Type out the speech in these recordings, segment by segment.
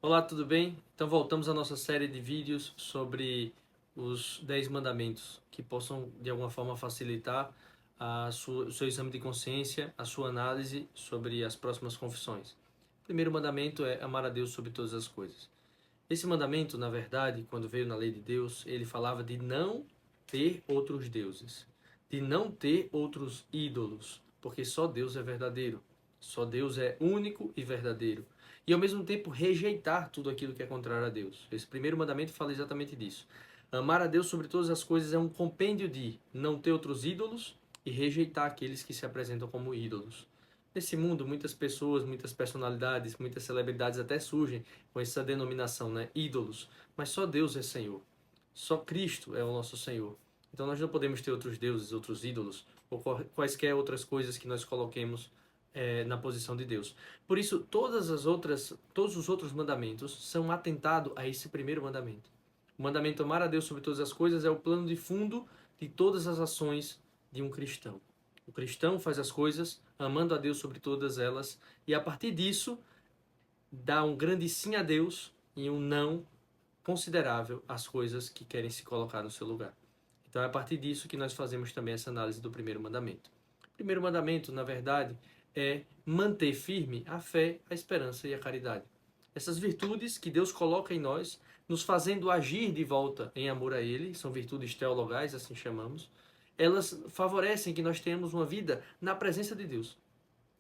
Olá, tudo bem? Então voltamos à nossa série de vídeos sobre os 10 mandamentos que possam de alguma forma facilitar o seu exame de consciência, a sua análise sobre as próximas confissões. O primeiro mandamento é amar a Deus sobre todas as coisas. Esse mandamento, na verdade, quando veio na lei de Deus, ele falava de não ter outros deuses, de não ter outros ídolos, porque só Deus é verdadeiro, só Deus é único e verdadeiro. E ao mesmo tempo rejeitar tudo aquilo que é contrário a Deus. Esse primeiro mandamento fala exatamente disso. Amar a Deus sobre todas as coisas é um compêndio de não ter outros ídolos e rejeitar aqueles que se apresentam como ídolos. Nesse mundo, muitas pessoas, muitas personalidades, muitas celebridades até surgem com essa denominação, né? Ídolos. Mas só Deus é Senhor. Só Cristo é o nosso Senhor. Então nós não podemos ter outros deuses, outros ídolos, ou quaisquer outras coisas que nós coloquemos na posição de Deus. Por isso, todos os outros mandamentos são atentado a esse primeiro mandamento. O mandamento amar a Deus sobre todas as coisas é o plano de fundo de todas as ações de um cristão. O cristão faz as coisas amando a Deus sobre todas elas e a partir disso dá um grande sim a Deus e um não considerável às coisas que querem se colocar no seu lugar. Então é a partir disso que nós fazemos também essa análise do primeiro mandamento. O primeiro mandamento, na verdade, é manter firme a fé, a esperança e a caridade. Essas virtudes que Deus coloca em nós, nos fazendo agir de volta em amor a Ele, são virtudes teologais, assim chamamos, elas favorecem que nós tenhamos uma vida na presença de Deus.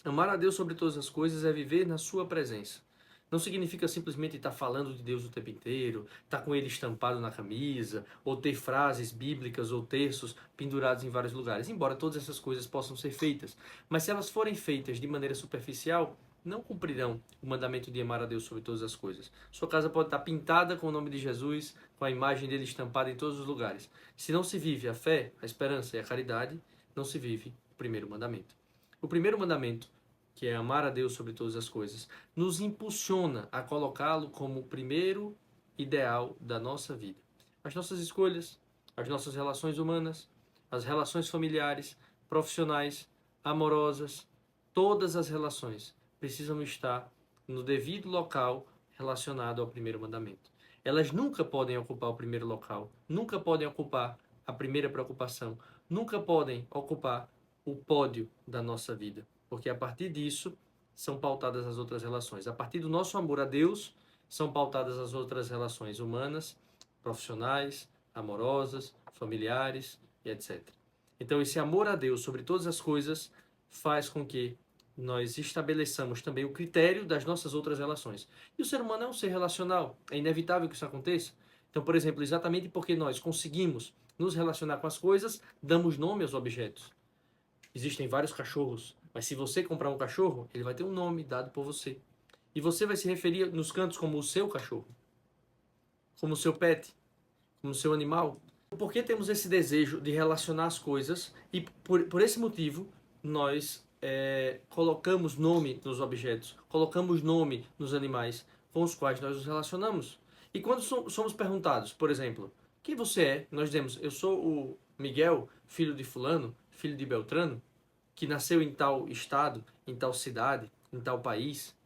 Amar a Deus sobre todas as coisas é viver na sua presença. Não significa simplesmente estar falando de Deus o tempo inteiro, estar com Ele estampado na camisa, ou ter frases bíblicas ou terços pendurados em vários lugares, embora todas essas coisas possam ser feitas. Mas se elas forem feitas de maneira superficial, não cumprirão o mandamento de amar a Deus sobre todas as coisas. Sua casa pode estar pintada com o nome de Jesus, com a imagem dele estampada em todos os lugares. Se não se vive a fé, a esperança e a caridade, não se vive o primeiro mandamento. O primeiro mandamento, que é amar a Deus sobre todas as coisas, nos impulsiona a colocá-lo como o primeiro ideal da nossa vida. As nossas escolhas, as nossas relações humanas, as relações familiares, profissionais, amorosas, todas as relações precisam estar no devido local relacionado ao primeiro mandamento. Elas nunca podem ocupar o primeiro local, nunca podem ocupar a primeira preocupação, nunca podem ocupar o pódio da nossa vida, porque a partir disso são pautadas as outras relações. A partir do nosso amor a Deus, são pautadas as outras relações humanas, profissionais, amorosas, familiares e etc. Então, esse amor a Deus sobre todas as coisas faz com que nós estabeleçamos também o critério das nossas outras relações. E o ser humano é um ser relacional, é inevitável que isso aconteça. Então, por exemplo, exatamente porque nós conseguimos nos relacionar com as coisas, damos nome aos objetos. Existem vários cachorros, mas se você comprar um cachorro, ele vai ter um nome dado por você. E você vai se referir nos cantos como o seu cachorro, como o seu pet, como o seu animal. Por que temos esse desejo de relacionar as coisas? E por esse motivo, nós colocamos nome nos objetos, colocamos nome nos animais com os quais nós nos relacionamos. E quando somos perguntados, por exemplo, quem você é? Nós dizemos, eu sou o Miguel, filho de fulano, filho de Beltrano, que nasceu em tal estado, em tal cidade, em tal país,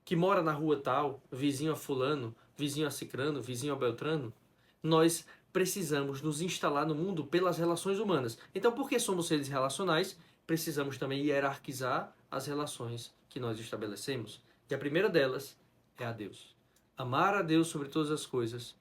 que mora na rua tal, vizinho a fulano, vizinho a cicrano, vizinho a beltrano. Nós precisamos nos instalar no mundo pelas relações humanas. Então, porque somos seres relacionais, precisamos também hierarquizar as relações que nós estabelecemos. E a primeira delas é a Deus. Amar a Deus sobre todas as coisas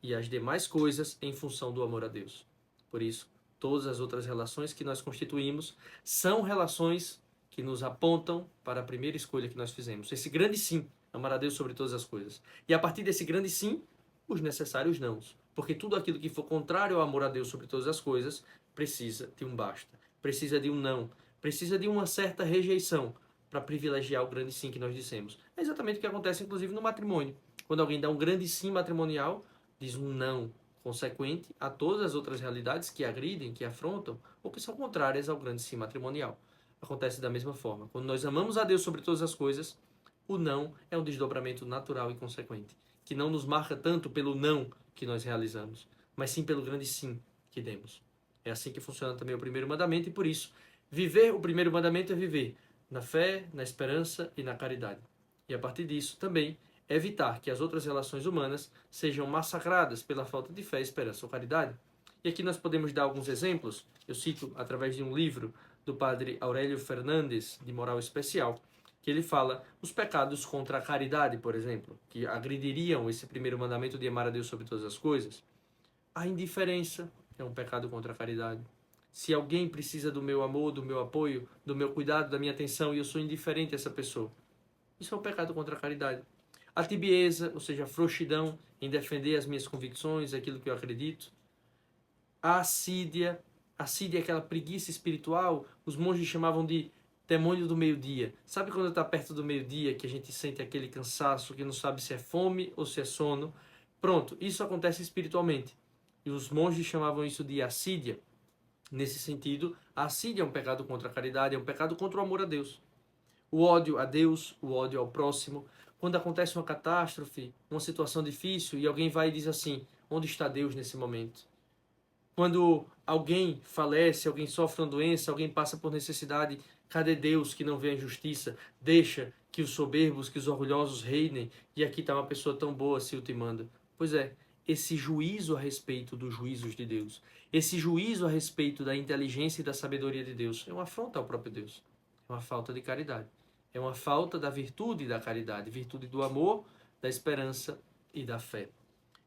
e as demais coisas em função do amor a Deus. Por isso, todas as outras relações que nós constituímos são relações que nos apontam para a primeira escolha que nós fizemos. Esse grande sim, amar a Deus sobre todas as coisas. E a partir desse grande sim, os necessários nãos. Porque tudo aquilo que for contrário ao amor a Deus sobre todas as coisas precisa de um basta, precisa de um não, precisa de uma certa rejeição para privilegiar o grande sim que nós dissemos. É exatamente o que acontece, inclusive, no matrimônio. Quando alguém dá um grande sim matrimonial, diz um não consequente a todas as outras realidades que agridem, que afrontam ou que são contrárias ao grande sim matrimonial. Acontece da mesma forma. Quando nós amamos a Deus sobre todas as coisas, o não é um desdobramento natural e consequente, que não nos marca tanto pelo não que nós realizamos, mas sim pelo grande sim que demos. É assim que funciona também o primeiro mandamento e por isso, viver o primeiro mandamento é viver na fé, na esperança e na caridade. E a partir disso também evitar que as outras relações humanas sejam massacradas pela falta de fé, esperança ou caridade. E aqui nós podemos dar alguns exemplos. Eu cito através de um livro do padre Aurélio Fernandes, de Moral Especial, que ele fala os pecados contra a caridade, por exemplo, que agrediriam esse primeiro mandamento de amar a Deus sobre todas as coisas. A indiferença é um pecado contra a caridade. Se alguém precisa do meu amor, do meu apoio, do meu cuidado, da minha atenção, e eu sou indiferente a essa pessoa, isso é um pecado contra a caridade. A tibieza, ou seja, a frouxidão em defender as minhas convicções, aquilo que eu acredito. A assídia é aquela preguiça espiritual, os monges chamavam de demônio do meio-dia. Sabe quando está perto do meio-dia que a gente sente aquele cansaço, que não sabe se é fome ou se é sono? Pronto, isso acontece espiritualmente. E os monges chamavam isso de assídia. Nesse sentido, a assídia é um pecado contra a caridade, é um pecado contra o amor a Deus. O ódio a Deus, o ódio ao próximo. Quando acontece uma catástrofe, uma situação difícil, e alguém vai e diz assim, onde está Deus nesse momento? Quando alguém falece, alguém sofre uma doença, alguém passa por necessidade, cadê Deus que não vê a injustiça? Deixa que os soberbos, que os orgulhosos reinem, e aqui está uma pessoa tão boa se ultimando. Pois é, esse juízo a respeito dos juízos de Deus, esse juízo a respeito da inteligência e da sabedoria de Deus, é uma afronta ao próprio Deus. É uma falta de caridade. É uma falta da virtude da caridade, virtude do amor, da esperança e da fé.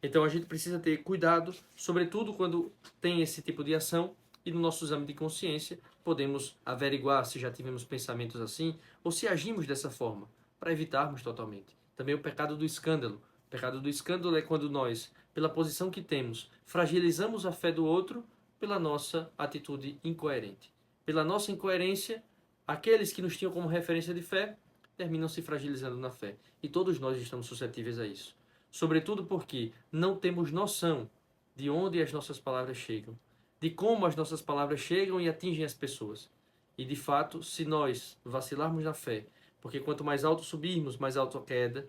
Então a gente precisa ter cuidado, sobretudo quando tem esse tipo de ação, e no nosso exame de consciência podemos averiguar se já tivemos pensamentos assim ou se agimos dessa forma, para evitarmos totalmente. Também o pecado do escândalo. O pecado do escândalo é quando nós, pela posição que temos, fragilizamos a fé do outro pela nossa atitude incoerente. Pela nossa incoerência, aqueles que nos tinham como referência de fé terminam se fragilizando na fé. E todos nós estamos suscetíveis a isso. Sobretudo porque não temos noção de onde as nossas palavras chegam, de como as nossas palavras chegam e atingem as pessoas. E de fato, se nós vacilarmos na fé, porque quanto mais alto subirmos, mais alto a queda,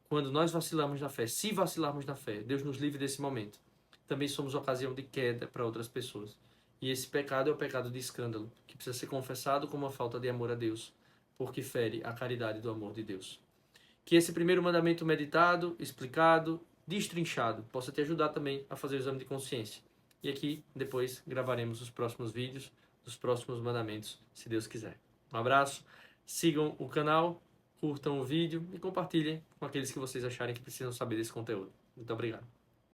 quando nós vacilamos na fé, se vacilarmos na fé, Deus nos livre desse momento, também somos ocasião de queda para outras pessoas. E esse pecado é o pecado de escândalo, que precisa ser confessado como uma falta de amor a Deus, porque fere a caridade do amor de Deus. Que esse primeiro mandamento meditado, explicado, destrinchado, possa te ajudar também a fazer o exame de consciência. E aqui, depois, gravaremos os próximos vídeos dos próximos mandamentos, se Deus quiser. Um abraço, sigam o canal, curtam o vídeo e compartilhem com aqueles que vocês acharem que precisam saber desse conteúdo. Muito obrigado.